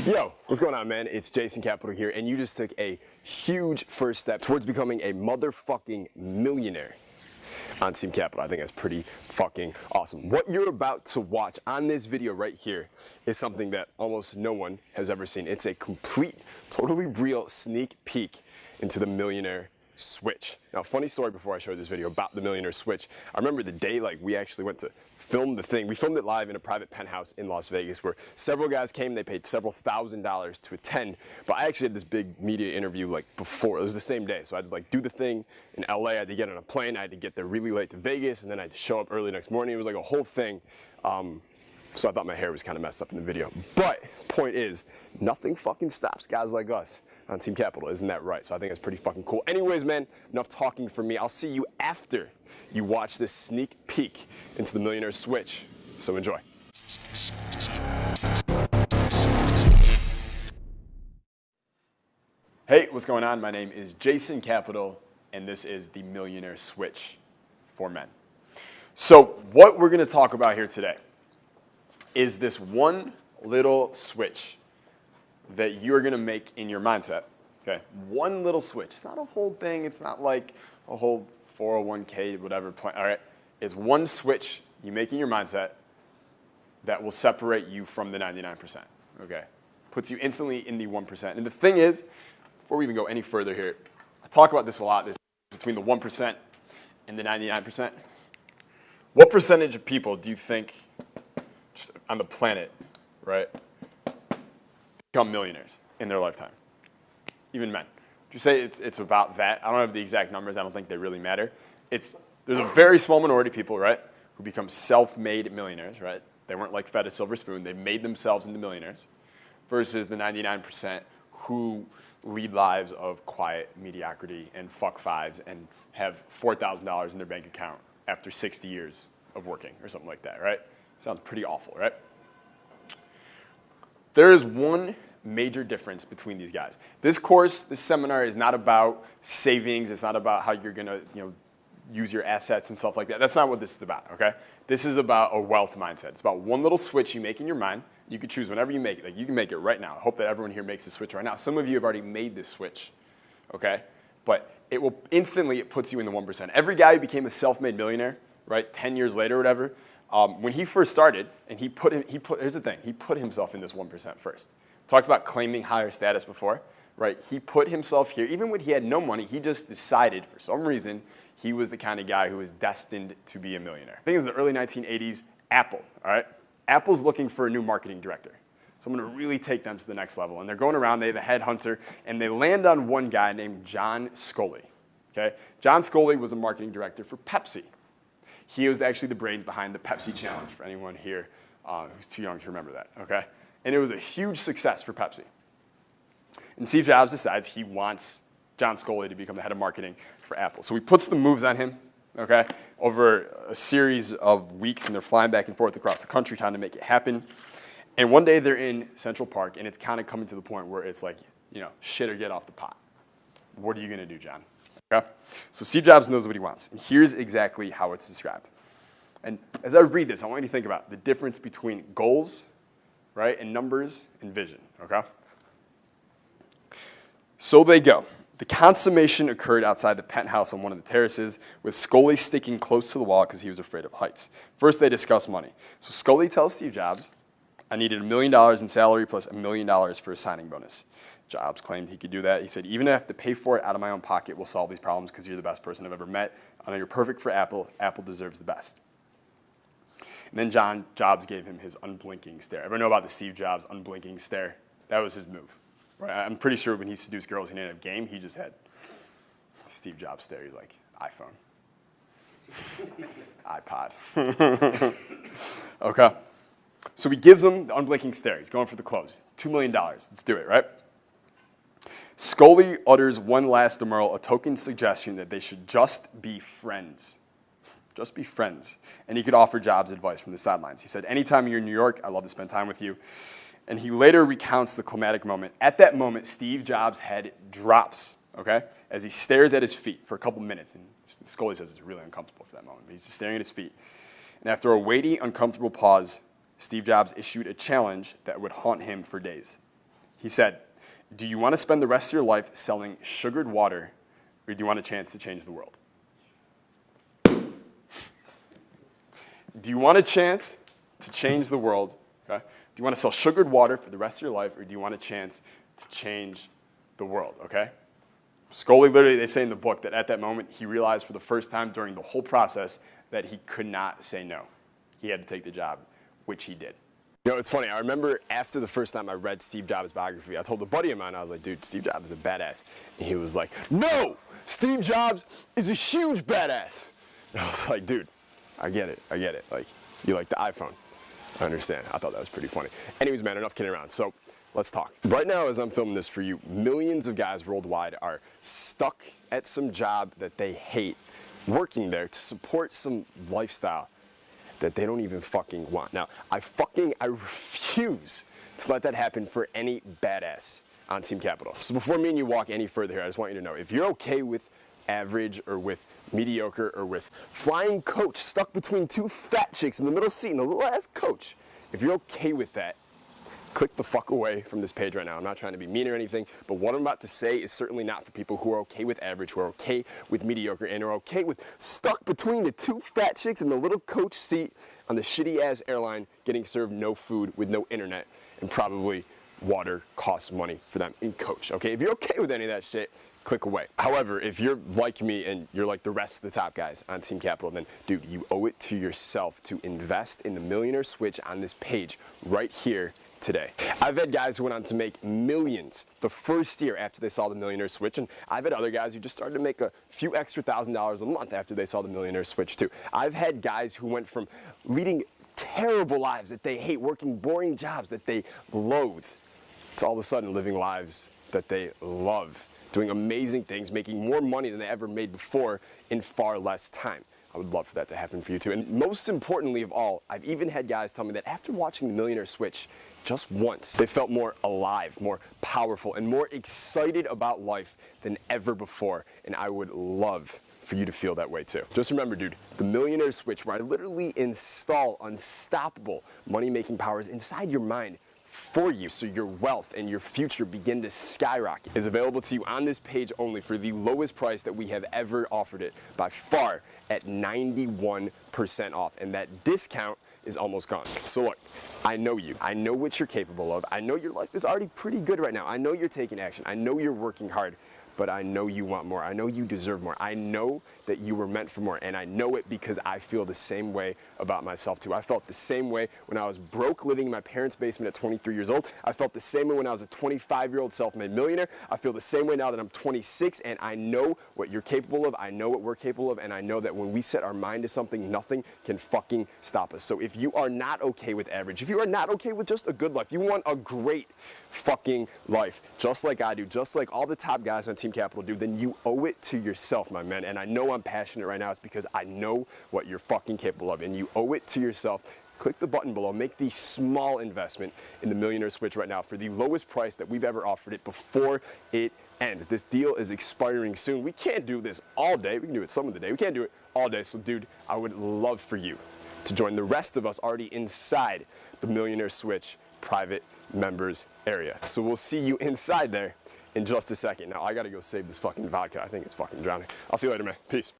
Yo, what's going on, man? It's Jason Capital here, and you just took a huge first step towards becoming a motherfucking millionaire on Team Capital. I think that's pretty fucking awesome. What you're about to watch on this video right here is something that almost no one has ever seen. It's a complete, totally real sneak peek into the Millionaire Switch. Now, funny story before I showed this video about the Millionaire Switch. I remember the day we actually went to film the thing. We filmed it live in a private penthouse in Las Vegas where several guys came. They paid several $1,000s to attend. But I actually had this big media interview before. It was the same day. So I had to do the thing in LA. I had to get on a plane. I had to get there really late to Vegas, and then I had to show up early next morning. It was like a whole thing. So I thought my hair was kind of messed up in the video. But point is, nothing fucking stops guys like us on Team Capital. Isn't that right? So I think it's pretty fucking cool. Anyways, man, enough talking for me. I'll see you after you watch this sneak peek into the Millionaire Switch. So enjoy. Hey, what's going on? My name is Jason Capital, and this is the Millionaire Switch for men. So what we're going to talk about here today is this one little switch that you're going to make in your mindset. Okay, one little switch. It's not a whole thing. It's not like a whole 401k, whatever plan. All right, it's one switch you make in your mindset that will separate you from the 99%. Okay, puts you instantly in the 1%. And the thing is, before we even go any further here, I talk about this a lot. This between the 1% and the 99%. What percentage of people do you think, just on the planet, right, become millionaires in their lifetime? Even men. Would you say it's about that? I don't have the exact numbers. I don't think they really matter. There's a very small minority of people, right, who become self-made millionaires, right? They weren't like fed a silver spoon. They made themselves into millionaires versus the 99% who lead lives of quiet mediocrity and fuck fives and have $4,000 in their bank account after 60 years of working or something like that, right? Sounds pretty awful, right? There is one major difference between these guys. This course, this seminar is not about savings. It's not about how you're going to, use your assets and stuff like that. That's not what this is about, okay? This is about a wealth mindset. It's about one little switch you make in your mind. You can choose whenever you make it. Like, you can make it right now. I hope that everyone here makes the switch right now. Some of you have already made this switch, okay? But it will instantly, it puts you in the 1%. Every guy who became a self-made millionaire, right, 10 years later or whatever, when he first started, and here's the thing, he put himself in this 1% first. Talked about claiming higher status before, right? He put himself here. Even when he had no money, he just decided for some reason he was the kind of guy who was destined to be a millionaire. I think it was the early 1980s, Apple, all right? Apple's looking for a new marketing director. Someone to really take them to the next level. And they're going around, they have a headhunter, and they land on one guy named John Sculley, okay? John Sculley was a marketing director for Pepsi. He was actually the brains behind the Pepsi Challenge, for anyone here who's too young to remember that, okay? And it was a huge success for Pepsi. And Steve Jobs decides he wants John Sculley to become the head of marketing for Apple. So he puts the moves on him, okay, over a series of weeks, and they're flying back and forth across the country trying to make it happen. And one day they're in Central Park, and it's kind of coming to the point where it's like, shit or get off the pot. What are you going to do, John? Okay? So Steve Jobs knows what he wants, and here's exactly how it's described. And as I read this, I want you to think about the difference between goals, right, and numbers and vision, okay? So they go. The consummation occurred outside the penthouse on one of the terraces, with Sculley sticking close to the wall because he was afraid of heights. First, they discuss money. So Sculley tells Steve Jobs, I needed $1 million in salary plus $1 million for a signing bonus. Jobs claimed he could do that. He said, even if I have to pay for it out of my own pocket, we'll solve these problems because you're the best person I've ever met. I know you're perfect for Apple. Apple deserves the best. And then John Jobs gave him his unblinking stare. Everyone know about the Steve Jobs unblinking stare? That was his move. Right? I'm pretty sure when he seduced girls, he didn't have game. He just had Steve Jobs stare. He's like, iPhone, iPod. Okay. So he gives him the unblinking stare. He's going for the close. $2 million. Let's do it, right? Sculley utters one last demurral, a token suggestion that they should just be friends. Just be friends. And he could offer Jobs advice from the sidelines. He said, anytime you're in New York, I'd love to spend time with you. And he later recounts the climatic moment. At that moment, Steve Jobs' head drops, okay, as he stares at his feet for a couple minutes. And Sculley says it's really uncomfortable for that moment. But he's just staring at his feet. And after a weighty, uncomfortable pause, Steve Jobs issued a challenge that would haunt him for days. He said, "Do you want to spend the rest of your life selling sugared water, or do you want a chance to change the world?" Do you want a chance to change the world? Okay? Do you want to sell sugared water for the rest of your life, or do you want a chance to change the world? Okay? Scully, literally, they say in the book that at that moment, he realized for the first time during the whole process that he could not say no. He had to take the job, which he did. You know, it's funny. I remember after the first time I read Steve Jobs' biography, I told a buddy of mine, I was like, dude, Steve Jobs is a badass. And he was like, no, Steve Jobs is a huge badass. And I was like, dude, I get it. Like, you like the iPhone. I understand. I thought that was pretty funny. Anyways, man, enough kidding around. So let's talk. Right now, as I'm filming this for you, millions of guys worldwide are stuck at some job that they hate, working there to support some lifestyle that they don't even fucking want. Now, I refuse to let that happen for any badass on Team Capital. So before me and you walk any further here, I just want you to know, if you're okay with average or with mediocre or with flying coach stuck between two fat chicks in the middle seat and a little ass coach, if you're okay with that, click the fuck away from this page right now. I'm not trying to be mean or anything, but what I'm about to say is certainly not for people who are okay with average, who are okay with mediocre, and are okay with stuck between the two fat chicks in the little coach seat on the shitty ass airline getting served no food with no internet and probably water costs money for them in coach. Okay, if you're okay with any of that shit, click away. However, if you're like me and you're like the rest of the top guys on Team Capital, then dude, you owe it to yourself to invest in the Millionaire Switch on this page right here today. I've had guys who went on to make millions the first year after they saw the Millionaire Switch, and I've had other guys who just started to make a few extra $1,000s a month after they saw the Millionaire Switch too. I've had guys who went from leading terrible lives that they hate, working boring jobs that they loathe, to all of a sudden living lives that they love, doing amazing things, making more money than they ever made before in far less time. I would love for that to happen for you too. And most importantly of all, I've even had guys tell me that after watching the Millionaire Switch just once, they felt more alive, more powerful, and more excited about life than ever before. And I would love for you to feel that way too. Just remember, dude, the Millionaire Switch, where I literally install unstoppable money-making powers inside your mind for you so your wealth and your future begin to skyrocket, is available to you on this page only for the lowest price that we have ever offered it by far, at 91% off, and that discount is almost gone. So look, I know you. I know what you're capable of. I know your life is already pretty good right now. I know you're taking action. I know you're working hard, but I know you want more. I know you deserve more. I know that you were meant for more, and I know it because I feel the same way about myself too. I felt the same way when I was broke living in my parents' basement at 23 years old. I felt the same way when I was a 25-year-old self-made millionaire. I feel the same way now that I'm 26, and I know what you're capable of. I know what we're capable of, and I know that when we set our mind to something, nothing can fucking stop us. So if you are not okay with average, if you are not okay with just a good life, you want a great fucking life, just like I do, just like all the top guys on Team Capital do, then you owe it to yourself, my man. And I know I'm passionate right now. It's because I know what you're fucking capable of, and you owe it to yourself. Click the button below, make the small investment in the Millionaire Switch right now for the lowest price that we've ever offered it before it ends. This deal is expiring soon. We can't do this all day. We can do it some of the day. We can't do it all day. So dude, I would love for you to join the rest of us already inside the Millionaire Switch private members area. So we'll see you inside there in just a second. Now I gotta go save this fucking vodka. I think it's fucking drowning. I'll see you later, man. Peace.